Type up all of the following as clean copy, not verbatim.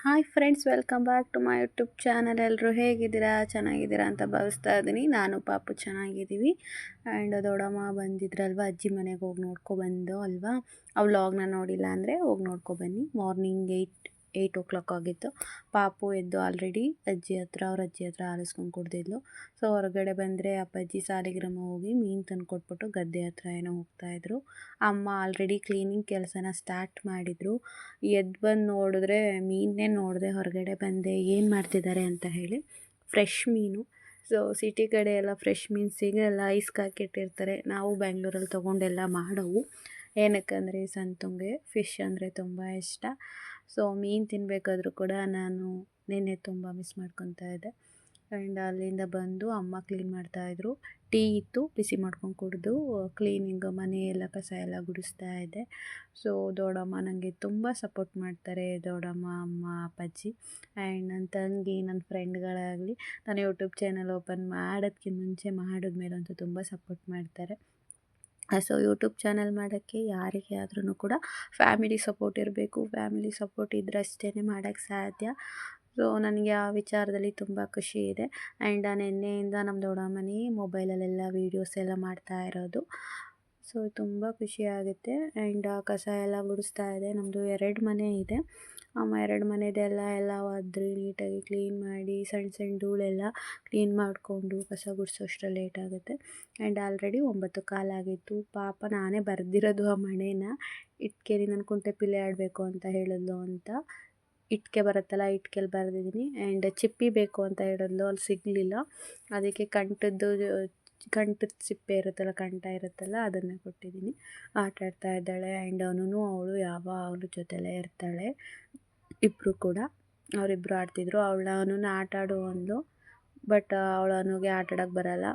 Hi friends, welcome back to my YouTube channel. ಎಲ್ಲರೂ ಹೇಗಿದ್ದೀರಾ? ಚೆನ್ನಾಗಿದ್ದೀರಾ ಅಂತ ಭಾವಿಸ್ತಾ ಇದ್ದೀನಿ. ನಾನು ಪಾಪು ಚೆನ್ನಾಗಿದ್ದೀವಿ. ಆ್ಯಂಡ್ ದೊಡ್ಡಮ್ಮ ಬಂದಿದ್ರಲ್ವ, ಅಜ್ಜಿ ಮನೆಗೆ ಹೋಗಿ ನೋಡ್ಕೊಬಂದು ಅಲ್ವಾ. ಆ ವ್ಲಾಗ್ನ ನೋಡಿಲ್ಲ ಅಂದರೆ ಹೋಗಿ ನೋಡ್ಕೊಬನ್ನಿ. ಮಾರ್ನಿಂಗ್ 8 o'clock ಆಗಿತ್ತು. ಪಾಪು ಎದ್ದು ಆಲ್ರೆಡಿ ಅವ್ರ ಅಜ್ಜಿ ಹತ್ರ ಆಲಿಸ್ಕೊಂಡು ಕುಡ್ದಿದ್ಲು. ಸೊ ಹೊರಗಡೆ ಬಂದರೆ ಅಪ್ಪಾಜಿ ಸಾಲಿಗ್ರಾಮ ಹೋಗಿ ಮೀನು ತಂದು ಕೊಟ್ಬಿಟ್ಟು ಗದ್ದೆ ಹತ್ರ ಏನೋ ಹೋಗ್ತಾಯಿದ್ರು. ಅಮ್ಮ ಆಲ್ರೆಡಿ ಕ್ಲೀನಿಂಗ್ ಕೆಲಸನ ಸ್ಟಾರ್ಟ್ ಮಾಡಿದರು. ಎದ್ದು ಬಂದು ನೋಡಿದ್ರೆ ಮೀನೇ ನೋಡಿದೆ. ಹೊರಗಡೆ ಬಂದೆ ಏನು ಮಾಡ್ತಿದ್ದಾರೆ ಅಂತ ಹೇಳಿ. ಫ್ರೆಶ್ ಮೀನು. ಸೊ ಸಿಟಿ ಕಡೆ ಎಲ್ಲ ಫ್ರೆಶ್ ಮೀನು ಸಿಗಲ್ಲ, ಐಸ್ಗೆ ಹಾಕಿಟ್ಟಿರ್ತಾರೆ. ನಾವು ಬೆಂಗಳೂರಲ್ಲಿ ತೊಗೊಂಡೆಲ್ಲ ಮಾಡೋವು. ಏನಕ್ಕಂದರೆ ಸಂತಂಗೆ ಫಿಶ್ ಅಂದರೆ ತುಂಬ ಇಷ್ಟ. ಸೊ ಮೀನು ತಿನ್ನಬೇಕಾದ್ರೂ ಕೂಡ ನಾನು ನಿನ್ನೆ ತುಂಬ ಮಿಸ್ ಮಾಡ್ಕೊತಾ ಇದ್ದೆ. ಆ್ಯಂಡ್ ಅಲ್ಲಿಂದ ಬಂದು ಅಮ್ಮ ಕ್ಲೀನ್ ಮಾಡ್ತಾಯಿದ್ರು. ಟೀ ಇತ್ತು, ಬಿಸಿ ಮಾಡ್ಕೊಂಡು ಕುಡಿದು ಕ್ಲೀನಿಂಗ್ ಮನೆಯೆಲ್ಲ ಕಸ ಎಲ್ಲ ಗುಡಿಸ್ತಾ ಇದ್ದೆ. ಸೊ ದೊಡ್ಡಮ್ಮ ನನಗೆ ತುಂಬ ಸಪೋರ್ಟ್ ಮಾಡ್ತಾರೆ. ದೊಡ್ಡಮ್ಮ, ಅಮ್ಮ, ಅಪ್ಪಾಜಿ ಆ್ಯಂಡ್ ನನ್ನ ತಂಗಿ, ನನ್ನ ಫ್ರೆಂಡ್ಗಳಾಗಲಿ ನಾನು ಯೂಟ್ಯೂಬ್ ಚಾನಲ್ ಓಪನ್ ಮಾಡೋದಕ್ಕಿಂತ ಮುಂಚೆ ಮಾಡಿದ್ಮೇಲಂತೂ ತುಂಬ ಸಪೋರ್ಟ್ ಮಾಡ್ತಾರೆ. ಸೊ ಯೂಟ್ಯೂಬ್ ಚಾನಲ್ ಮಾಡೋಕ್ಕೆ ಯಾರಿಗೆ ಆದ್ರೂ ಕೂಡ ಫ್ಯಾಮಿಲಿ ಸಪೋರ್ಟ್ ಇರಬೇಕು. ಫ್ಯಾಮಿಲಿ ಸಪೋರ್ಟ್ ಇದ್ರಷ್ಟೇ ಮಾಡೋಕ್ಕೆ ಸಾಧ್ಯ. ಸೊ ನನಗೆ ಆ ವಿಚಾರದಲ್ಲಿ ತುಂಬ ಖುಷಿ ಇದೆ. ಆ್ಯಂಡ್ ನಿನ್ನೆಯಿಂದ ನಮ್ಮ ದೊಡ್ಡಮ್ಮನೇ ಮೊಬೈಲಲ್ಲೆಲ್ಲ ವೀಡಿಯೋಸ್ ಎಲ್ಲ ಮಾಡ್ತಾ ಇರೋದು. ಸೊ ತುಂಬ ಖುಷಿ ಆಗುತ್ತೆ. ಆ್ಯಂಡ್ ಕಸ ಎಲ್ಲ ಗುಡಿಸ್ತಾ ಇದೆ. ನಮ್ಮದು 2 ಮನೆ ಇದೆ. ಅಮ್ಮ 2 ಮನೆದೆಲ್ಲ ಒದ್ರಿ ನೀಟಾಗಿ ಕ್ಲೀನ್ ಮಾಡಿ ಸಣ್ಣ ಧೂಳೆಲ್ಲ ಕ್ಲೀನ್ ಮಾಡಿಕೊಂಡು ಕಸ ಗುಡಿಸೋಷ್ಟರಲ್ಲಿ ಲೇಟ್ ಆಗುತ್ತೆ. ಆ್ಯಂಡ್ ಆಲ್ರೆಡಿ 9 ಆಗಿತ್ತು. ಪಾಪ ನಾನೇ ಬರೆದಿರೋದು ಆ ಮಣೇನ. ಇಟ್ಕೆಲಿ ನಾನು ಕುಂಟೆ ಪಿಲ್ಲೆ ಆಡಬೇಕು ಅಂತ ಹೇಳಿದ್ಲು ಅಂತ ಇಟ್ಕೆ ಬರುತ್ತಲ್ಲ, ಇಟ್ಕೆಲಿ ಬರೆದಿದ್ದೀನಿ. ಆ್ಯಂಡ್ ಚಿಪ್ಪಿ ಬೇಕು ಅಂತ ಹೇಳಿದ್ಲು, ಅಲ್ಲಿ ಸಿಗಲಿಲ್ಲ. ಅದಕ್ಕೆ ಕಂಠದ ಸಿಪ್ಪೆ ಕಂಠ ಇರುತ್ತಲ್ಲ, ಅದನ್ನು ಕೊಟ್ಟಿದ್ದೀನಿ. ಆಟ ಆಡ್ತಾ ಇದ್ದಾಳೆ. ಆ್ಯಂಡ್ ಅವಳು ಯಾವಾಗಲೂ ಜೊತೆಲೇ ಇರ್ತಾಳೆ. ಇಬ್ಬರು ಕೂಡ ಅವರಿಬ್ಬರು ಆಡ್ತಿದ್ರು. ಅವನು ಆಟ ಆಡು ಅಂದ್ಲು. ಬಟ್ ಅವನಿಗೆ ಆಟ ಆಡೋಕ್ಕೆ ಬರಲ್ಲ.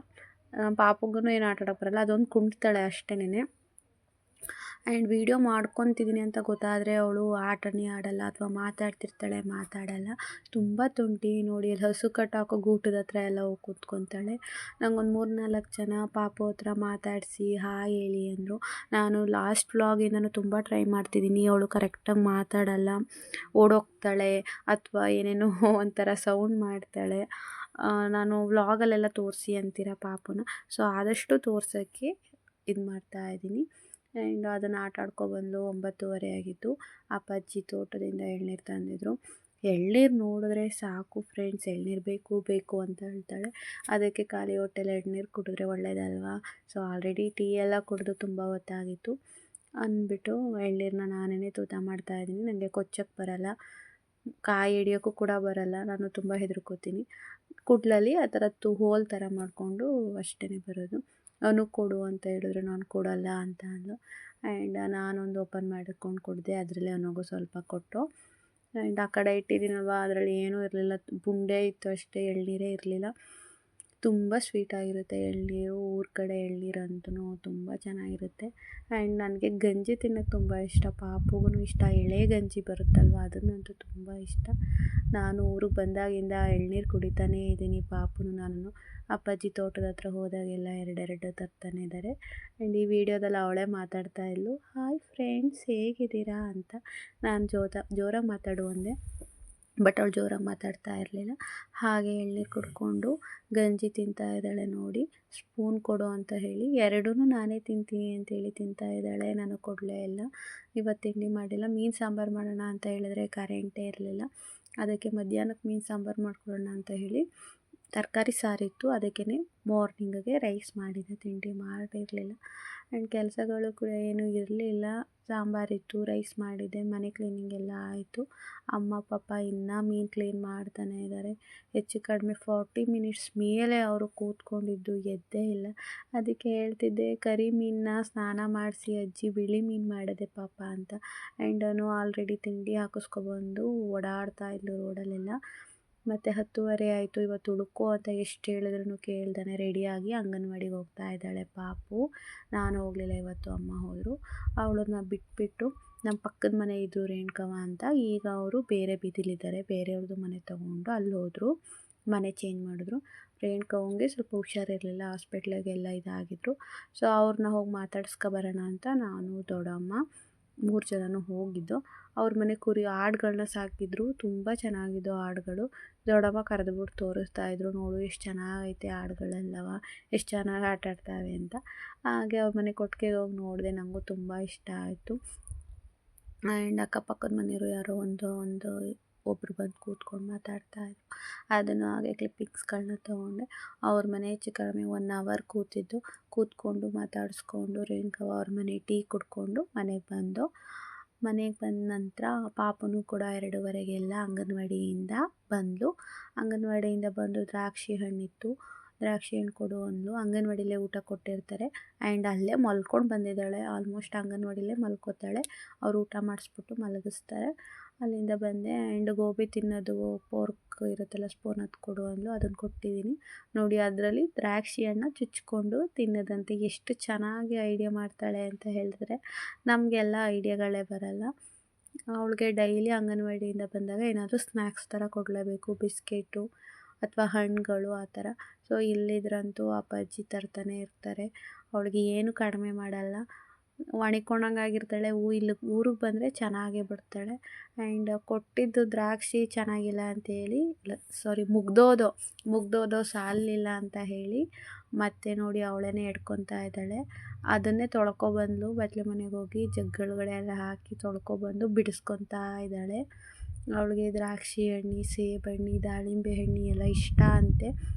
ಪಾಪುಗೂ ಏನು ಆಟ ಆಡೋಕ್ಕೆ ಬರಲ್ಲ. ಅದೊಂದು ಕುಂಟ್ತಾಳೆ ಅಷ್ಟೇನೆ. ಆ್ಯಂಡ್ ವೀಡಿಯೋ ಮಾಡ್ಕೊತಿದ್ದೀನಿ ಅಂತ ಗೊತ್ತಾದರೆ ಅವಳು ಆಟನೇ ಆಡಲ್ಲ, ಅಥವಾ ಮಾತಾಡ್ತಿರ್ತಾಳೆ, ಮಾತಾಡಲ್ಲ. ತುಂಬ ತುಂಟಿ ನೋಡಿ. ಅಲ್ಲಿ ಹಸು ಕಟ್ಟಾಕೋ ಗೂಟದ ಹತ್ರ ಎಲ್ಲ ಹೋಗಿ ಕೂತ್ಕೊತಾಳೆ. ನಂಗೊಂದು 3-4 ಜನ ಪಾಪು ಹತ್ರ ಮಾತಾಡಿಸಿ ಹಾಯ್ ಹೇಳಿ ಅಂದರು. ನಾನು ಲಾಸ್ಟ್ ವ್ಲಾಗಿಂದನೂ ತುಂಬ ಟ್ರೈ ಮಾಡ್ತಿದ್ದೀನಿ. ಅವಳು ಕರೆಕ್ಟಾಗಿ ಮಾತಾಡಲ್ಲ, ಓಡೋಗ್ತಾಳೆ, ಅಥವಾ ಏನೇನೋ ಒಂಥರ ಸೌಂಡ್ ಮಾಡ್ತಾಳೆ. ನಾನು ವ್ಲಾಗಲ್ಲೆಲ್ಲ ತೋರಿಸಿ ಅಂತೀರ ಪಾಪುನ. ಸೊ ಆದಷ್ಟು ತೋರ್ಸೋಕ್ಕೆ ಇದು ಮಾಡ್ತಾಯಿದ್ದೀನಿ. ಆ್ಯಂಡ್ ಅದನ್ನು ಆಟ ಆಡ್ಕೊಬಂದು 9:30 ಆಗಿತ್ತು. ಅಪ್ಪಾಜಿ ತೋಟದಿಂದ ಎಳ್ನೀರು ತಂದಿದ್ರು. ಎಳ್ನೀರು ನೋಡಿದ್ರೆ ಸಾಕು ಫ್ರೆಂಡ್ಸ್, ಎಳ್ನೀರು ಬೇಕು ಅಂತ ಹೇಳ್ತಾಳೆ. ಅದಕ್ಕೆ ಖಾಲಿ ಹೊಟ್ಟೆಲಿ ಎಳ್ನೀರು ಕುಡಿದ್ರೆ ಒಳ್ಳೇದಲ್ವಾ. ಸೊ ಆಲ್ರೆಡಿ ಟೀ ಎಲ್ಲ ಕುಡಿದು ತುಂಬ ಹೊತ್ತಾಗಿತ್ತು ಅಂದ್ಬಿಟ್ಟು ಎಳ್ನೀರನ್ನ ನಾನೇ ತೂತ ಮಾಡ್ತಾಯಿದ್ದೀನಿ. ನನಗೆ ಕೊಚ್ಚಕ್ಕೆ ಬರಲ್ಲ, ಕಾಯಿ ಹಿಡಿಯೋಕ್ಕೂ ಕೂಡ ಬರಲ್ಲ. ನಾನು ತುಂಬ ಹೆದರ್ಕೋತೀನಿ. ಕುಡ್ಲಲ್ಲಿ ಆ ಥರದ್ದು ಹೋಲ್ ಥರ ಮಾಡಿಕೊಂಡು ಅಷ್ಟೇ ಬರೋದು. ಅವನು ಕೊಡು ಅಂತ ಹೇಳಿದ್ರು, ನಾನು ಕೊಡಲ್ಲ ಅಂತ ಅಂದ್ಲು. ಆ್ಯಂಡ್ ನಾನೊಂದು ಓಪನ್ ಮಾಡಿಕೊಂಡು ಕುಡಿದೆ. ಅದರಲ್ಲೇ ಅವನಿಗೂ ಸ್ವಲ್ಪ ಕೊಟ್ಟು. ಆ್ಯಂಡ್ ಆ ಕಡೆ ಇಟ್ಟಿದ್ದೀನಲ್ವ, ಅದರಲ್ಲಿ ಏನೂ ಇರಲಿಲ್ಲ, ಬುಂಡೆ ಇತ್ತು ಅಷ್ಟೇ, ಎಳ್ನೀರೇ ಇರಲಿಲ್ಲ. ತುಂಬ ಸ್ವೀಟಾಗಿರುತ್ತೆ ಎಳ್ನೀರು. ಊರ ಕಡೆ ಎಳ್ನೀರಂತೂ ತುಂಬ ಚೆನ್ನಾಗಿರುತ್ತೆ. ಆ್ಯಂಡ್ ನನಗೆ ಗಂಜಿ ತಿನ್ನೋಕ್ಕೆ ತುಂಬ ಇಷ್ಟ. ಪಾಪುಗೂ ಇಷ್ಟ. ಎಳೆ ಗಂಜಿ ಬರುತ್ತಲ್ವ, ಅದನ್ನಂತೂ ತುಂಬ ಇಷ್ಟ. ನಾನು ಊರಿಗೆ ಬಂದಾಗಿಂದ ಎಳ್ನೀರು ಕುಡಿತಾನೇ ಇದ್ದೀನಿ. ಪಾಪುನು ನಾನು ಅಪ್ಪಾಜಿ ತೋಟದ ಹತ್ರ ಹೋದಾಗೆಲ್ಲ 2 ತರ್ತಾನೆ ಇದ್ದಾರೆ. ಆ್ಯಂಡ್ ಈ ವಿಡಿಯೋದಲ್ಲಿ ಅವಳೇ ಮಾತಾಡ್ತಾ ಇದ್ಲು, ಹಾಯ್ ಫ್ರೆಂಡ್ಸ್ ಹೇಗಿದ್ದೀರಾ ಅಂತ. ನಾನು ಜೋರಾಗಿ ಮಾತಾಡು ಅಂದೆ, ಬಟ್ ಅವಳು ಜೋರಾಗಿ ಮಾತಾಡ್ತಾ ಇರಲಿಲ್ಲ. ಹಾಗೆ ಎಳ್ನೀರು ಕುಡ್ಕೊಂಡು ಗಂಜಿ ತಿಂತಾ ಇದ್ದಾಳೆ ನೋಡಿ. ಸ್ಪೂನ್ ಕೊಡು ಅಂತ ಹೇಳಿ 2 ನಾನೇ ತಿಂತೀನಿ ಅಂತೇಳಿ ತಿಂತಾ ಇದ್ದಾಳೆ. ನಾನು ಕೊಡಲೇ ಇಲ್ಲ. ಇವತ್ತು ತಿಂಡಿ ಮಾಡಿಲ್ಲ. ಮೀನು ಸಾಂಬಾರು ಮಾಡೋಣ ಅಂತ ಹೇಳಿದ್ರೆ ಕರೆಂಟೇ ಇರಲಿಲ್ಲ. ಅದಕ್ಕೆ ಮಧ್ಯಾಹ್ನಕ್ಕೆ ಮೀನು ಸಾಂಬಾರು ಮಾಡ್ಕೊಳ್ಳೋಣ ಅಂತ ಹೇಳಿ ತರಕಾರಿ ಸಾರಿತ್ತು, ಅದಕ್ಕೇ ಮಾರ್ನಿಂಗಿಗೆ ರೈಸ್ ಮಾಡಿದೆ. ತಿಂಡಿ ಮಾಡಿರಲಿಲ್ಲ. ಆ್ಯಂಡ್ ಕೆಲಸಗಳು ಕೂಡ ಏನೂ ಇರಲಿಲ್ಲ. ಸಾಂಬಾರಿತ್ತು, ರೈಸ್ ಮಾಡಿದೆ, ಮನೆ ಕ್ಲೀನಿಂಗ್ ಎಲ್ಲ ಆಯಿತು. ಅಮ್ಮ ಪಾಪ ಇನ್ನೂ ಮೀನು ಕ್ಲೀನ್ ಮಾಡ್ತಾನೆ ಇದ್ದಾರೆ. ಹೆಚ್ಚು ಕಡಿಮೆ 40 ಮಿನಿಟ್ಸ್ ಮೇಲೆ ಅವರು ಕೂತ್ಕೊಂಡಿದ್ದು ಎದ್ದೇ ಇಲ್ಲ. ಅದಕ್ಕೆ ಹೇಳ್ತಿದ್ದೆ, ಕರಿ ಮೀನನ್ನ ಸ್ನಾನ ಮಾಡಿಸಿ ಅಜ್ಜಿ ಬಿಳಿ ಮೀನು ಮಾಡಿದೆ ಪಾಪ ಅಂತ. ಆ್ಯಂಡ್ ಆಲ್ರೆಡಿ ತಿಂಡಿ ಹಾಕಿಸ್ಕೊಬಂದು ಓಡಾಡ್ತಾ ಇದ್ಲು ರೋಡಲ್ಲೆಲ್ಲ. ಮತ್ತು 10:30 ಆಯಿತು. ಇವತ್ತು ಉಳ್ಕೊ ಅಂತ ಎಷ್ಟು ಹೇಳಿದ್ರೂ ಕೇಳ್ದಾನೆ ರೆಡಿಯಾಗಿ ಅಂಗನವಾಡಿಗೆ ಹೋಗ್ತಾ ಇದ್ದಾಳೆ ಪಾಪು. ನಾನು ಹೋಗಲಿಲ್ಲ ಇವತ್ತು, ಅಮ್ಮ ಹೋದರು. ಅವಳನ್ನ ಬಿಟ್ಬಿಟ್ಟು ನಮ್ಮ ಪಕ್ಕದ ಮನೆ ಇದ್ದು ರೇಣುಕವ್ವ ಅಂತ, ಈಗ ಅವರು ಬೇರೆ ಬೀದಿಲಿದ್ದಾರೆ. ಬೇರೆಯವ್ರದ್ದು ಮನೆ ತೊಗೊಂಡು ಅಲ್ಲಿ ಹೋದರು, ಮನೆ ಚೇಂಜ್ ಮಾಡಿದ್ರು. ರೇಣುಕವ್ವಂಗೆ ಸ್ವಲ್ಪ ಹುಷಾರಿರಲಿಲ್ಲ, ಹಾಸ್ಪಿಟ್ಲಿಗೆಲ್ಲ ಇದಾಗಿದ್ರು. ಸೊ ಅವ್ರನ್ನ ಹೋಗಿ ಮಾತಾಡ್ಸ್ಕೊಬರೋಣ ಅಂತ ನಾನು, ದೊಡ್ಡಮ್ಮ 3 ಜನನೂ ಹೋಗಿದ್ದು. ಅವ್ರ ಮನೆ ಕುರಿ ಆಡುಗಳನ್ನ ಸಾಕಿದ್ರು, ತುಂಬ ಚೆನ್ನಾಗಿದ್ದವು ಆಡುಗಳು. ದೊಡ್ಡಮ್ಮ ಕರೆದುಬಿಟ್ಟು ತೋರಿಸ್ತಾಯಿದ್ರು, ನೋಡು ಎಷ್ಟು ಚೆನ್ನಾಗೈತೆ ಆಡುಗಳೆಲ್ಲವ, ಎಷ್ಟು ಚೆನ್ನಾಗಿ ಆಟ ಆಡ್ತಾವೆ ಅಂತ. ಹಾಗೆ ಅವ್ರ ಮನೆ ಕೊಟ್ಟಿಗೆಗೆ ಹೋಗಿ ನೋಡಿದೆ, ನನಗೂ ತುಂಬ ಇಷ್ಟ ಆಯಿತು. ಆ್ಯಂಡ್ ಅಕ್ಕಪಕ್ಕದ ಮನೆಯವರು ಯಾರೋ ಒಬ್ಬರು ಬಂದು ಕೂತ್ಕೊಂಡು ಮಾತಾಡ್ತಾಯಿದ್ರು. ಅದನ್ನು ಹಾಗೆ ಕ್ಲಿಪ್ಪಿಂಗ್ಸ್ಗಳನ್ನ ತೊಗೊಂಡೆ. ಅವ್ರ ಮನೆ ಹೆಚ್ಚು ಕಡಿಮೆ 1 ಅವರ್ ಕೂತ್ಕೊಂಡು ಮಾತಾಡಿಸ್ಕೊಂಡು ರೇಣುಕವ್ವ ಅವ್ರ ಮನೆ ಟೀ ಕುಡ್ಕೊಂಡು ಮನೆಗೆ ಬಂದ ನಂತರ ಪಾಪನೂ ಕೂಡ 2:30ಗೆಲ್ಲ ಅಂಗನವಾಡಿಯಿಂದ ಬಂದು ದ್ರಾಕ್ಷಿ ಹಣ್ಣಿತ್ತು, ದ್ರಾಕ್ಷಿ ಹಣ್ಣು ಕೊಡು ಅಂದ್ಲು. ಅಂಗನವಾಡಿಲೇ ಊಟ ಕೊಟ್ಟಿರ್ತಾರೆ ಆ್ಯಂಡ್ ಅಲ್ಲೇ ಮಲ್ಕೊಂಡು ಬಂದಿದ್ದಾಳೆ. ಆಲ್ಮೋಸ್ಟ್ ಅಂಗನವಾಡಿಲೇ ಮಲ್ಕೋತಾಳೆ. ಅವ್ರು ಊಟ ಮಾಡಿಸ್ಬಿಟ್ಟು ಮಲಗಿಸ್ತಾರೆ. ಅಲ್ಲಿಂದ ಬಂದೆ ಆ್ಯಂಡ್ ಗೋಬಿ ತಿನ್ನೋದು ಪೋರ್ಕ್ ಇರುತ್ತಲ್ಲ, ಸ್ಪೂನ್ ಅದು ಕೊಡು ಅಂದ್ಲು. ಅದನ್ನು ಕೊಟ್ಟಿದ್ದೀನಿ. ನೋಡಿ, ಅದರಲ್ಲಿ ದ್ರಾಕ್ಷಿ ಹಣ್ಣು ಚುಚ್ಕೊಂಡು ತಿನ್ನೋದಂತೆ. ಎಷ್ಟು ಚೆನ್ನಾಗಿ ಐಡಿಯಾ ಮಾಡ್ತಾಳೆ ಅಂತ ಹೇಳಿದ್ರೆ, ನಮಗೆಲ್ಲ ಐಡಿಯಾಗಳೇ ಬರಲ್ಲ. ಅವಳಿಗೆ ಡೈಲಿ ಅಂಗನವಾಡಿಯಿಂದ ಬಂದಾಗ ಏನಾದರೂ ಸ್ನ್ಯಾಕ್ಸ್ ಥರ ಕೊಡಲೇಬೇಕು, ಬಿಸ್ಕೆಟು ಅಥವಾ ಹಣ್ಣುಗಳು ಆ ಥರ. ಸೊ ಇಲ್ಲಿದ್ರಂತೂ ಅಪ್ಪಾಜಿ ತರ್ತಾನೆ ಇರ್ತಾರೆ. ಅವಳಿಗೆ ಏನು ಕಡಿಮೆ ಮಾಡಲ್ಲ, ಒಣಿಕೊಂಡಂಗಾಗಿರ್ತಾಳೆ. ಇಲ್ಲಿ ಊರಿಗೆ ಬಂದರೆ ಚೆನ್ನಾಗೇ ಬಿಡ್ತಾಳೆ. ಆ್ಯಂಡ್ ಕೊಟ್ಟಿದ್ದು ದ್ರಾಕ್ಷಿ ಚೆನ್ನಾಗಿಲ್ಲ ಅಂತೇಳಿ, ಮುಗ್ದೋದೋ ಸಾಲಿಲ್ಲ ಅಂತ ಹೇಳಿ ಮತ್ತೆ ನೋಡಿ ಅವಳೇ ಎಡ್ಕೊತಾ ಇದ್ದಾಳೆ. ಅದನ್ನೇ ತೊಳ್ಕೊಬಂದ್ಲು. ಬಟ್ಲೆ ಮನೆಗೆ ಹೋಗಿ ಜಗ್ಗಳಗಡೆ ಎಲ್ಲ ಹಾಕಿ ತೊಳ್ಕೊಬಂದು ಬಿಡಿಸ್ಕೊತಾ ಇದ್ದಾಳೆ. ಅವಳಿಗೆ ದ್ರಾಕ್ಷಿ ಹಣ್ಣು, ಸೇಬು ಹಣ್ಣು, ದಾಳಿಂಬೆ ಹಣ್ಣು ಎಲ್ಲ ಇಷ್ಟ ಅಂತೆ.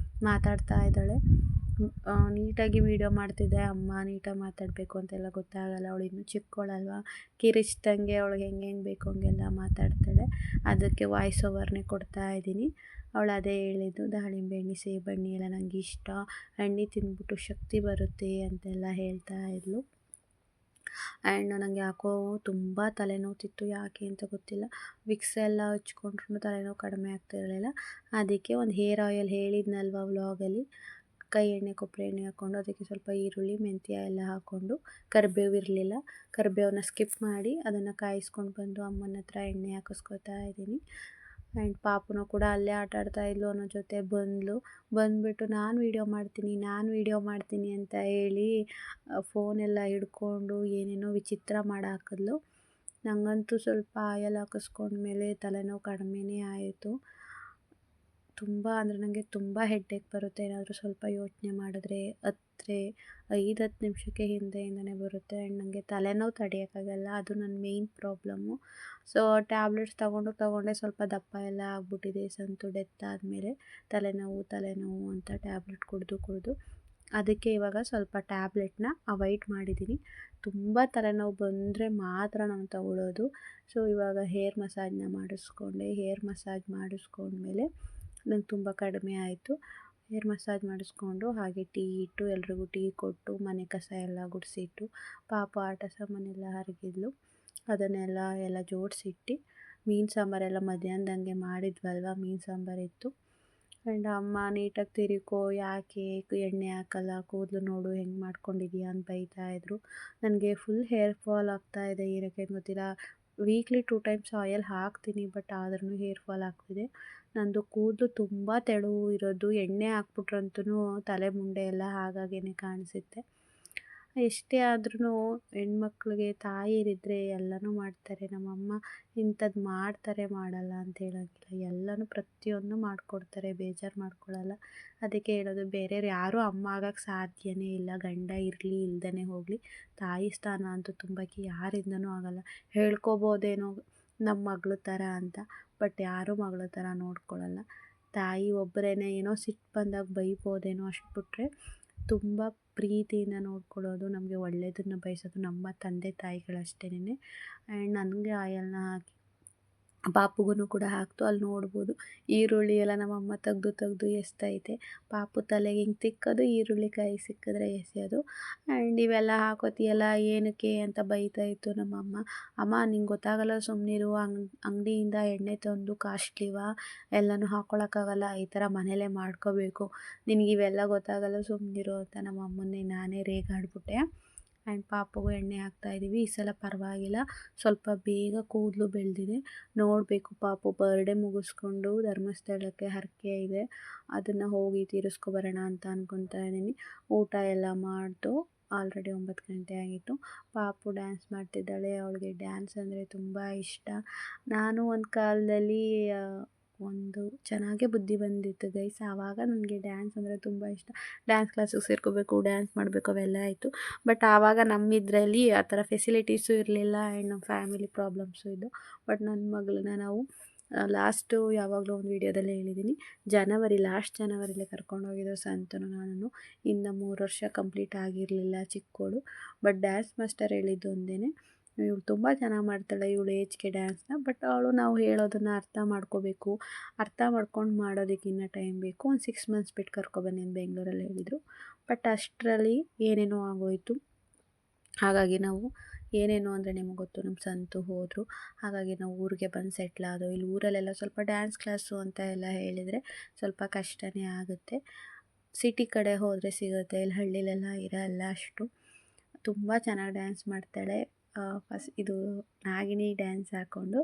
ಮಾತಾಡ್ತಾ ಇದ್ದಾಳೆ. ನೀಟಾಗಿ ವೀಡಿಯೋ ಮಾಡ್ತಿದ್ದೆ. ಅಮ್ಮ ನೀಟಾಗಿ ಮಾತಾಡಬೇಕು ಅಂತೆಲ್ಲ ಗೊತ್ತಾಗಲ್ಲ, ಅವಳು ಇನ್ನೂ ಚಿಕ್ಕವಳಲ್ವ, ಕಿರಿಚ್ದಂಗೆ ಅವಳಿಗೆ ಹೆಂಗೆ ಬೇಕು ಹಂಗೆಲ್ಲ ಮಾತಾಡ್ತಾಳೆ. ಅದಕ್ಕೆ ವಾಯ್ಸ್ ಓವರ್ನೇ ಕೊಡ್ತಾ ಇದ್ದೀನಿ. ಅವಳು ಅದೇ ಹೇಳಿದ್ದು, ದಾಳಿಂಬೆ ಹಣ್ಣು, ಸೇಬು ಹಣ್ಣು ಎಲ್ಲ ನನಗೆ ಇಷ್ಟ, ಹಣ್ಣು ತಿಂದ್ಬಿಟ್ಟು ಶಕ್ತಿ ಬರುತ್ತೆ ಅಂತೆಲ್ಲ ಹೇಳ್ತಾ ಇದ್ಲು. ಆ್ಯಂಡ್ ನನಗೆ ಯಾಕೋ ತುಂಬ ತಲೆನೋವ್ತಿತ್ತು, ಯಾಕೆ ಅಂತ ಗೊತ್ತಿಲ್ಲ. ವಿಕ್ಸ್ ಎಲ್ಲ ಹಚ್ಕೊಂಡ್ರೂ ತಲೆನೋವು ಕಡಿಮೆ ಆಗ್ತಿರಲಿಲ್ಲ. ಅದಕ್ಕೆ ಒಂದು ಹೇರ್ ಆಯಿಲ್ ಹೇಳಿದ್ನಲ್ವ ವ್ಲಾಗಲ್ಲಿ, ಕೈ ಎಣ್ಣೆ, ಕೊಬ್ಬರಿ ಎಣ್ಣೆ ಹಾಕ್ಕೊಂಡು ಅದಕ್ಕೆ ಸ್ವಲ್ಪ ಈರುಳ್ಳಿ, ಮೆಂತ್ಯ ಎಲ್ಲ ಹಾಕ್ಕೊಂಡು, ಕರಿಬೇವು ಇರಲಿಲ್ಲ, ಕರಿಬೇವನ್ನ ಸ್ಕಿಪ್ ಮಾಡಿ ಅದನ್ನು ಕಾಯಿಸ್ಕೊಂಡು ಬಂದು ಅಮ್ಮನ ಹತ್ರ ಎಣ್ಣೆ ಹಾಕಿಸ್ಕೊತಾ ಇದ್ದೀನಿ. ಆ್ಯಂಡ್ ಪಾಪುನೂ ಕೂಡ ಅಲ್ಲೇ ಆಟ ಆಡ್ತಾಯಿದ್ಲು, ಅನ್ನೋ ಜೊತೆ ಬಂದುಬಿಟ್ಟು ನಾನು ವೀಡಿಯೋ ಮಾಡ್ತೀನಿ ಅಂತ ಹೇಳಿ ಫೋನೆಲ್ಲ ಹಿಡ್ಕೊಂಡು ಏನೇನೋ ವಿಚಿತ್ರ ಮಾಡಾಕಿದ್ಲು. ನನಗಂತೂ ಸ್ವಲ್ಪ ಆಯಿಲ್ ಹಾಕಿಸ್ಕೊಂಡ್ಮೇಲೆ ತಲೆನೋವು ಕಡಿಮೆನೇ ಆಯಿತು. ತುಂಬ ಅಂದರೆ ನನಗೆ ತುಂಬ ಹೆಡ್ಡೇಕ್ ಬರುತ್ತೆ. ಏನಾದರೂ ಸ್ವಲ್ಪ ಯೋಚನೆ ಮಾಡಿದ್ರೆ 5-10 ನಿಮಿಷಕ್ಕೆ ಹಿಂದೆಯಿಂದನೇ ಬರುತ್ತೆ. ಆ್ಯಂಡ್ ನನಗೆ ತಲೆನೋವು ತಡೆಯೋಕ್ಕಾಗಲ್ಲ, ಅದು ನನ್ನ ಮೇಯ್ನ್ ಪ್ರಾಬ್ಲಮ್ಮು. ಸೊ ಟ್ಯಾಬ್ಲೆಟ್ಸ್ ತೊಗೊಂಡೆ ಸ್ವಲ್ಪ ದಪ್ಪ ಎಲ್ಲ ಆಗ್ಬಿಟ್ಟಿದೆ. ಸಂತು ಡೆತ್ ಆದಮೇಲೆ ತಲೆನೋವು ಅಂತ ಟ್ಯಾಬ್ಲೆಟ್ ಕುಡಿದು ಅದಕ್ಕೆ ಇವಾಗ ಸ್ವಲ್ಪ ಟ್ಯಾಬ್ಲೆಟ್ನ ಅವಾಯ್ಡ್ ಮಾಡಿದ್ದೀನಿ. ತುಂಬ ತಲೆನೋವು ಬಂದರೆ ಮಾತ್ರ ನಾನು ತಗೊಳ್ಳೋದು. ಸೊ ಇವಾಗ ಹೇರ್ ಮಸಾಜ್ನ ಮಾಡಿಸ್ಕೊಂಡೆ. ಹೇರ್ ಮಸಾಜ್ ಮಾಡಿಸ್ಕೊಂಡ್ಮೇಲೆ ನಂಗೆ ತುಂಬ ಕಡಿಮೆ ಆಯಿತು. ಹೇರ್ ಮಸಾಜ್ ಮಾಡಿಸ್ಕೊಂಡು ಹಾಗೆ ಟೀ ಇಟ್ಟು ಎಲ್ರಿಗೂ ಟೀ ಕೊಟ್ಟು, ಮನೆ ಕಸ ಎಲ್ಲ ಗುಡಿಸಿಟ್ಟು, ಪಾಪ ಆಟ ಸಾಮಾನೆಲ್ಲ ಹರಗಿದ್ಲು, ಅದನ್ನೆಲ್ಲ ಜೋಡಿಸಿಟ್ಟು, ಮೀನು ಸಾಂಬಾರೆಲ್ಲ ಮಧ್ಯಾಹ್ನದಂಗೆ ಮಾಡಿದ್ವಲ್ವ, ಮೀನು ಸಾಂಬಾರಿತ್ತು. ಆ್ಯಂಡ್ ಅಮ್ಮ ನೀಟಾಗಿ ತಿರುಕೋ, ಯಾಕೆ ಎಣ್ಣೆ ಹಾಕಲ್ಲ, ಕೂದಲು ನೋಡು ಹೆಂಗೆ ಮಾಡ್ಕೊಂಡಿದ್ದೀಯಾ ಅಂತ ಬೈತಾಯಿದ್ರು. ನನಗೆ ಫುಲ್ ಹೇರ್ ಫಾಲ್ ಆಗ್ತಾಯಿದೆ, ಏನಕ್ಕೆ ಗೊತ್ತಿಲ್ಲ. ವೀಕ್ಲಿ 2 ಟೈಮ್ಸ್ ಆಯಿಲ್ ಹಾಕ್ತೀನಿ, ಬಟ್ ಆದ್ರೂ ಹೇರ್ ಫಾಲ್ ಆಗ್ತಿದೆ. ನಂದು ಕೂದಲು ತುಂಬ ತೆಳು ಇರೋದು, ಎಣ್ಣೆ ಹಾಕ್ಬಿಟ್ರಂತೂ ತಲೆ ಮುಂಡೆ ಎಲ್ಲ ಹಾಗಾಗೇ ಕಾಣಿಸುತ್ತೆ. ಎಷ್ಟೇ ಆದ್ರೂ ಹೆಣ್ಮಕ್ಳಿಗೆ ತಾಯಿಯರಿದ್ದರೆ ಎಲ್ಲನೂ ಮಾಡ್ತಾರೆ. ನಮ್ಮಮ್ಮ ಇಂಥದ್ದು ಮಾಡ್ತಾರೆ, ಮಾಡಲ್ಲ ಅಂತ ಹೇಳೋಂಗಿಲ್ಲ, ಎಲ್ಲನೂ ಪ್ರತಿಯೊಂದು ಮಾಡಿಕೊಡ್ತಾರೆ, ಬೇಜಾರು ಮಾಡ್ಕೊಳ್ಳಲ್ಲ. ಅದಕ್ಕೆ ಹೇಳೋದು, ಬೇರೆಯವ್ರು ಯಾರೂ ಅಮ್ಮ ಆಗೋಕ್ಕೆ ಸಾಧ್ಯವೇ ಇಲ್ಲ. ಗಂಡ ಇರಲಿ ಇಲ್ದೇ ಹೋಗಲಿ, ತಾಯಿ ಸ್ಥಾನ ಅಂತೂ ತುಂಬಕ್ಕೆ ಯಾರಿಂದನೂ ಆಗಲ್ಲ. ಹೇಳ್ಕೊಬೋದೇನೋ ನಮ್ಮ ಮಗಳ ಥರ ಅಂತ, ಬಟ್ ಯಾರೂ ಮಗಳ ಥರ ನೋಡ್ಕೊಳ್ಳಲ್ಲ. ತಾಯಿ ಒಬ್ಬರೇನೆ, ಏನೋ ಸಿಟ್ಟು ಬಂದಾಗ ಬೈಬೋದೇನೋ, ಅಷ್ಟು ಬಿಟ್ಟರೆ ತುಂಬ ಪ್ರೀತಿಯಿಂದ ನೋಡ್ಕೊಳ್ಳೋದು, ನಮಗೆ ಒಳ್ಳೆಯದನ್ನು ಬಯಸೋದು ನಮ್ಮ ತಂದೆ ತಾಯಿಗಳಷ್ಟೇನೆ. ಆ್ಯಂಡ್ ನನಗೆ ಆಯಿಲ್ನ ಹಾಕಿ ಪಾಪುಗೂ ಕೂಡ ಹಾಕ್ತು. ಅಲ್ಲಿ ನೋಡ್ಬೋದು ಈರುಳ್ಳಿ ಎಲ್ಲ ನಮ್ಮಮ್ಮ ತೆಗ್ದು ಎಸ್ತೈತೆ. ಪಾಪು ತಲೆಗೆ ಹಿಂಗೆ ತಿಕ್ಕೋದು, ಈರುಳ್ಳಿ ಕಾಯಿ ಸಿಕ್ಕಿದ್ರೆ ಎಸೆಯೋದು. ಆ್ಯಂಡ್ ಇವೆಲ್ಲ ಹಾಕೋತಿಯಲ್ಲ ಏನಕ್ಕೆ ಅಂತ ಬೈತಾಯಿತ್ತು ನಮ್ಮಮ್ಮ. ಅಮ್ಮ ನಿಂಗೆ ಗೊತ್ತಾಗಲ್ಲ, ಸುಮ್ಮನಿರು, ಅಂಗಡಿಯಿಂದ ಎಣ್ಣೆ ತಂದು ಕಾಸ್ಟ್ಲಿವಾ, ಎಲ್ಲನೂ ಹಾಕ್ಕೊಳಕ್ಕಾಗಲ್ಲ, ಈ ಥರ ಮನೇಲೇ ಮಾಡ್ಕೋಬೇಕು, ನಿನಗಿವೆಲ್ಲ ಗೊತ್ತಾಗಲ್ಲ, ಸುಮ್ಮನಿರು ಅಂತ ನಮ್ಮಮ್ಮನ್ನೇ ನಾನೇ ರೇಗಾಡ್ಬಿಟ್ಟೆ. ಆ್ಯಂಡ್ ಪಾಪುಗೂ ಎಣ್ಣೆ ಹಾಕ್ತಾಯಿದ್ದೀವಿ. ಈ ಸಲ ಪರವಾಗಿಲ್ಲ, ಸ್ವಲ್ಪ ಬೇಗ ಕೂದಲು ಬೆಳೆದಿದೆ. ನೋಡಬೇಕು, ಪಾಪು ಬರ್ಡೇ ಮುಗಿಸ್ಕೊಂಡು ಧರ್ಮಸ್ಥಳಕ್ಕೆ ಹರಕೆ ಇದೆ, ಅದನ್ನು ಹೋಗಿ ತೀರಿಸ್ಕೊಬರೋಣ ಅಂತ ಅಂದ್ಕೊತಾ ಇದ್ದೀನಿ. ಊಟ ಎಲ್ಲ ಮಾಡ್ದು ಆಲ್ರೆಡಿ 9 ಗಂಟೆ ಆಗಿತ್ತು. ಪಾಪು ಡ್ಯಾನ್ಸ್ ಮಾಡ್ತಿದ್ದಾಳೆ. ಅವಳಿಗೆ ಡ್ಯಾನ್ಸ್ ಅಂದರೆ ತುಂಬ ಇಷ್ಟ. ನಾನು ಒಂದು ಕಾಲದಲ್ಲಿ ಒಂದು ಚೆನ್ನಾಗೇ ಬುದ್ಧಿ ಬಂದಿತ್ತು ಗೈಸ್. ಆವಾಗ ನನಗೆ ಡ್ಯಾನ್ಸ್ ಅಂದರೆ ತುಂಬ ಇಷ್ಟ. ಡ್ಯಾನ್ಸ್ ಕ್ಲಾಸಿಗೆ ಸೇರ್ಕೋಬೇಕು, ಡ್ಯಾನ್ಸ್ ಮಾಡಬೇಕು ಅವೆಲ್ಲ ಆಯಿತು. ಬಟ್ ಆವಾಗ ನಮ್ಮಿದ್ರಲ್ಲಿ ಆ ಥರ ಫೆಸಿಲಿಟೀಸು ಇರಲಿಲ್ಲ ಆ್ಯಂಡ್ ನಮ್ಮ ಫ್ಯಾಮಿಲಿ ಪ್ರಾಬ್ಲಮ್ಸು ಇದ್ದು. ಬಟ್ ನನ್ನ ಮಗಳನ್ನ ನಾವು ಲಾಸ್ಟು ಯಾವಾಗಲೂ ಒಂದು ವೀಡಿಯೋದಲ್ಲೇ ಹೇಳಿದ್ದೀನಿ, ಲಾಸ್ಟ್ ಜನವರಿಲೇ ಕರ್ಕೊಂಡೋಗಿದ್ದು ಸಂತನು ನಾನು. ಇನ್ನು 3 ವರ್ಷ ಕಂಪ್ಲೀಟ್ ಆಗಿರಲಿಲ್ಲ ಚಿಕ್ಕವಳು. ಬಟ್ ಡ್ಯಾನ್ಸ್ ಮಾಸ್ಟರ್ ಹೇಳಿದ್ದು ಒಂದೇ, ಇವಳು ತುಂಬ ಚೆನ್ನಾಗಿ ಮಾಡ್ತಾಳೆ ಇವಳು ಏಜ್ಗೆ ಡ್ಯಾನ್ಸ್ನ. ಬಟ್ ಅವಳು ನಾವು ಹೇಳೋದನ್ನು ಅರ್ಥ ಮಾಡ್ಕೋಬೇಕು, ಅರ್ಥ ಮಾಡ್ಕೊಂಡು ಮಾಡೋದಕ್ಕೆ ಇನ್ನೂ ಟೈಮ್ ಬೇಕು, ಒಂದು 6 ಮಂತ್ಸ್ ಬಿಟ್ಟು ಕರ್ಕೊಬನ್ನಿ ಅಂತ ಬೆಂಗಳೂರಲ್ಲಿ ಹೇಳಿದರು. ಬಟ್ ಅಷ್ಟರಲ್ಲಿ ಏನೇನೋ ಆಗೋಯಿತು. ಹಾಗಾಗಿ ನಾವು ಏನೇನು ಅಂದರೆ ನಿಮಗೆ ಗೊತ್ತು, ನಮ್ಮ ಸಂತು ಹೋದರು. ಹಾಗಾಗಿ ನಾವು ಊರಿಗೆ ಬಂದು ಸೆಟ್ಲ್ ಆದವು. ಇಲ್ಲಿ ಊರಲ್ಲೆಲ್ಲ ಸ್ವಲ್ಪ ಡ್ಯಾನ್ಸ್ ಕ್ಲಾಸು ಅಂತ ಎಲ್ಲ ಹೇಳಿದರೆ ಸ್ವಲ್ಪ ಕಷ್ಟನೇ ಆಗುತ್ತೆ. ಸಿಟಿ ಕಡೆ ಹೋದರೆ ಸಿಗುತ್ತೆ, ಇಲ್ಲಿ ಹಳ್ಳಿಲೆಲ್ಲ ಇರಲ್ಲ ಅಷ್ಟು. ತುಂಬ ಚೆನ್ನಾಗಿ ಡ್ಯಾನ್ಸ್ ಮಾಡ್ತಾಳೆ. ಇದು ನಾಗಿಣಿ ಡ್ಯಾನ್ಸ್ ಹಾಕ್ಕೊಂಡು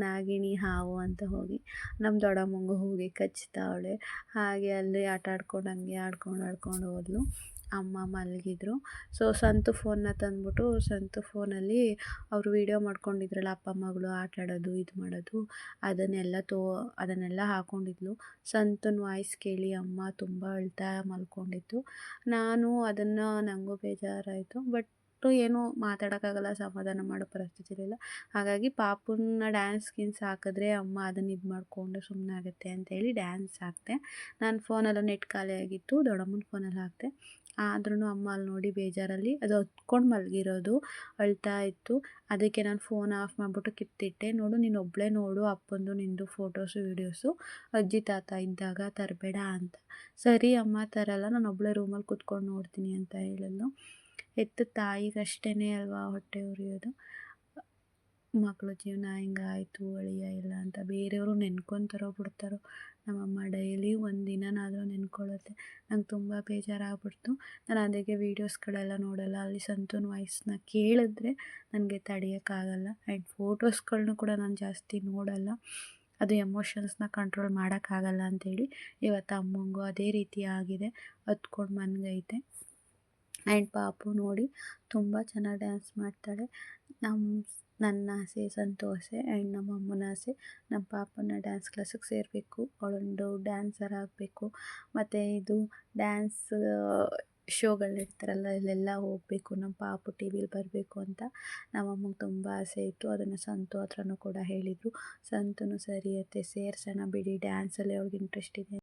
ನಾಗಿಣಿ ಹಾವು ಅಂತ ಹೋಗಿ ನಮ್ಮ ದೊಡ್ಡಮ್ಮಂಗೂ ಹೋಗಿ ಕಚ್ತಾವಳೆ. ಹಾಗೆ ಅಲ್ಲಿ ಆಟ ಆಡ್ಕೊಂಡು ಹಂಗೆ ಆಡ್ಕೊಂಡು ಹೋದ್ಲು. ಅಮ್ಮ ಮಲಗಿದ್ರು. ಸೊ ಸಂತು ಫೋನ್ನ ತಂದ್ಬಿಟ್ಟು ಸಂತು ಫೋನಲ್ಲಿ ಅವರು ವೀಡಿಯೋ ಮಾಡ್ಕೊಂಡಿದ್ರಲ್ಲ ಅಪ್ಪ ಮಗಳು ಆಟ ಆಡೋದು ಇದು ಮಾಡೋದು, ಅದನ್ನೆಲ್ಲ ಹಾಕ್ಕೊಂಡಿದ್ಲು. ಸಂತನ ವಾಯ್ಸ್ ಕೇಳಿ ಅಮ್ಮ ತುಂಬ ಅಳ್ತಾ ಮಲ್ಕೊಂಡಿತ್ತು. ನನಗೂ ಬೇಜಾರಾಯಿತು. ಬಟ್ ಏನೂ ಮಾತಾಡೋಕ್ಕಾಗಲ್ಲ, ಸಮಾಧಾನ ಮಾಡೋ ಪರಿಸ್ಥಿತಿ ಇರಲಿಲ್ಲ. ಹಾಗಾಗಿ ಪಾಪುನ ಡ್ಯಾನ್ಸ್ ಹಾಕಿದ್ರೆ ಅಮ್ಮ ಅದನ್ನು ಇದು ಮಾಡಿಕೊಂಡು ಸುಮ್ಮನೆ ಆಗುತ್ತೆ ಅಂತೇಳಿ ಡ್ಯಾನ್ಸ್ ಹಾಕಿದೆ. ನಾನು ಫೋನಲ್ಲೂ ನೆಟ್ ಖಾಲಿ ಆಗಿತ್ತು, ದೊಡ್ಡಮ್ಮನ ಫೋನಲ್ಲಿ ಹಾಕಿದೆ. ಆದ್ರೂ ಅಮ್ಮ ಅಲ್ಲಿ ನೋಡಿ ಬೇಜಾರಲ್ಲಿ ಅದು ಹೊತ್ಕೊಂಡು ಮಲಗಿರೋದು, ಅಳ್ತಾ ಇತ್ತು. ಅದಕ್ಕೆ ನಾನು ಫೋನ್ ಆಫ್ ಮಾಡಿಬಿಟ್ಟು ಕಿತ್ತಿಟ್ಟೆ. ನೋಡು ನೀನು ಒಬ್ಬಳೇ ನೋಡು, ಅಪ್ಪಂದು ನಿಂದು ಫೋಟೋಸು ವೀಡಿಯೋಸು ಅಜ್ಜಿ ತಾತ ಇದ್ದಾಗ ತರಬೇಡ ಅಂತ. ಸರಿ ಅಮ್ಮ ತರಲ್ಲ, ನಾನು ಒಬ್ಬಳೇ ರೂಮಲ್ಲಿ ಕೂತ್ಕೊಂಡು ನೋಡ್ತೀನಿ ಅಂತ ಹೇಳಿದ್ಲು. ಹೆತ್ತ ತಾಯಿಗಷ್ಟೇ ಅಲ್ವಾ ಹೊಟ್ಟೆ ಉರಿಯೋದು. ಮಕ್ಕಳ ಜೀವನ ಹಿಂಗಾಯಿತು ಅಳಿಯ ಇಲ್ಲ ಅಂತ ಬೇರೆಯವರು ನೆನ್ಕೊತಾರೋ ಬಿಡ್ತಾರೋ, ನಮ್ಮಮ್ಮ ಡೈಲಿ ಒಂದು ದಿನನಾದರೂ ನೆನ್ಕೊಳ್ಳುತ್ತೆ. ನಂಗೆ ತುಂಬ ಬೇಜಾರಾಗ್ಬಿಡ್ತು. ನಾನು ಅದಕ್ಕೆ ವೀಡಿಯೋಸ್ಗಳೆಲ್ಲ ನೋಡಲ್ಲ. ಅಲ್ಲಿ ಸಂತೂನ್ ವಾಯ್ಸ್ನ ಕೇಳಿದ್ರೆ ನನಗೆ ತಡೆಯೋಕ್ಕಾಗಲ್ಲ. ಆ್ಯಂಡ್ ಫೋಟೋಸ್ಗಳನ್ನೂ ಕೂಡ ನಾನು ಜಾಸ್ತಿ ನೋಡಲ್ಲ, ಅದು ಎಮೋಷನ್ಸ್ನ ಕಂಟ್ರೋಲ್ ಮಾಡೋಕ್ಕಾಗಲ್ಲ ಅಂಥೇಳಿ. ಇವತ್ತು ಅಮ್ಮಂಗೂ ಅದೇ ರೀತಿ ಆಗಿದೆ, ಹತ್ಕೊಂಡು ಮನ್ಗೈತೆ. ಆ್ಯಂಡ್ ಪಾಪು ನೋಡಿ ತುಂಬ ಚೆನ್ನಾಗಿ ಡ್ಯಾನ್ಸ್ ಮಾಡ್ತಾಳೆ. ನನ್ನ ಆಸೆ ಸಂತು ಆಸೆ ಆ್ಯಂಡ್ ನಮ್ಮ ಅಮ್ಮನ ಆಸೆ ನಮ್ಮ ಪಾಪನ ಡ್ಯಾನ್ಸ್ ಕ್ಲಾಸಿಗೆ ಸೇರಬೇಕು, ಅವಳೊಂದು ಡ್ಯಾನ್ಸರ್ ಆಗಬೇಕು. ಮತ್ತು ಇದು ಡ್ಯಾನ್ಸ್ ಶೋಗಳಿರ್ತಾರಲ್ಲ ಇಲ್ಲೆಲ್ಲ ಹೋಗಬೇಕು, ನಮ್ಮ ಪಾಪು ಟಿ ವಿಲಿ ಬರಬೇಕು ಅಂತ ನಮ್ಮಮ್ಮಗೆ ತುಂಬ ಆಸೆ ಇತ್ತು. ಅದನ್ನು ಸಂತು ಹತ್ರನೂ ಕೂಡ ಹೇಳಿದರು. ಸಂತನು ಸರಿ ಅತ್ತೆ ಸೇರ್ಸೋಣ ಬಿಡಿ, ಡ್ಯಾನ್ಸಲ್ಲಿ ಅವ್ಳಿಗೆ ಇಂಟ್ರೆಸ್ಟ್ ಇದೆ